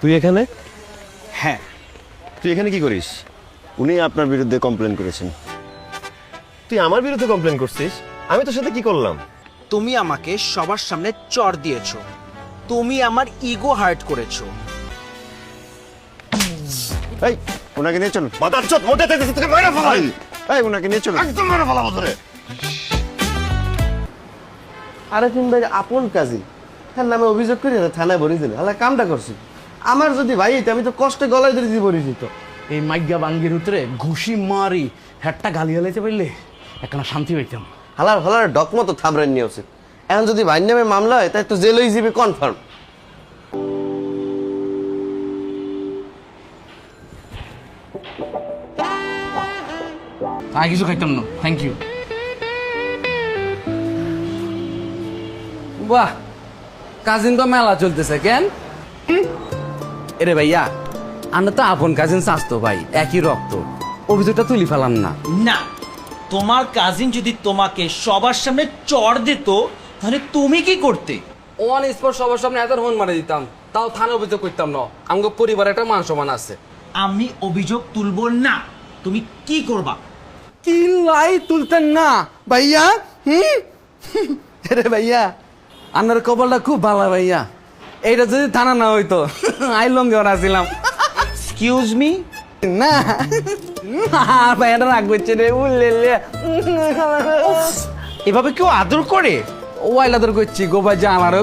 তুই এখানে? হ্যাঁ, তুই এখানে কি করিস? উনি আপনার বিরুদ্ধে কমপ্লেন করেছেন। তুই আমার বিরুদ্ধে কমপ্লেন করছিস? আমি তোর সাথে কি করলাম? তুমি আমাকে সবার সামনে চড় দিয়েছো, তুমি আমার ইগো হার্ট করেছো। এই ওনাকে নিয়ে চল। মাদারচোদ মোটে থেকে তোকে মাইরা ফেলাই। এই ওনাকে নিয়ে চল। একদম মাইরা ফেলাবো তোরে। আরে তুমি ভাই আপন কাজী, হ্যাঁ নামে অভিযোগ করি না থানায় ভরি দিলে আল্লাহ কামটা করছি। আমার যদি ভাই হইতো আমি তো কষ্টে গলায় ধরে দিয়ে ভরি দিত। এই মাইগা বাঙ্গির উতরে ঘুষি মারি হেডটা গালি গালাইতে পারলে একটা শান্তি পাইতাম। হালার হালার ডক মতো থাবড়ান নিয়ে উচিত। এখন যদি ভাই নামে মামলা হয় তাই তো জেলই যাবে কনফার্ম। আর কিছু খাইতাম না, থ্যাংক ইউ। বাহ, কাজিন তো মেলা চলতেছে কেন? এরে ভাইয়া, আমরা তো আপন কাজিন চাস্তো ভাই, একই রক্ত, অভিযোগটা তুলি ফেলাম না। না, তোমার কাজিন যদি তোমাকে সবার সামনে চড় দিত তাহলে তুমি কি করতে? ওয়ান স্পট সবার সামনে এত হন মারে দিতাম, তাও থানা অভিযোগ করতাম না। আমাকে পরিবারে একটা মান সম্মান আছে। আমি অভিযোগ তুলবো না, তুমি কি করবা? কি লাই তুলতেন না ভাইয়া? আরে ভাইয়া, আপনার কপালটা খুব ভালো ভাইয়া। এইটা যদি থানা না হইতো আই লঙ্গে আসছিলাম। Excuse me? না ভাইয়াটা রাগ করছে রে, উল্লে এভাবে কেউ আদর করে? ওয়াইলাদর করছি গোবা যা আমারও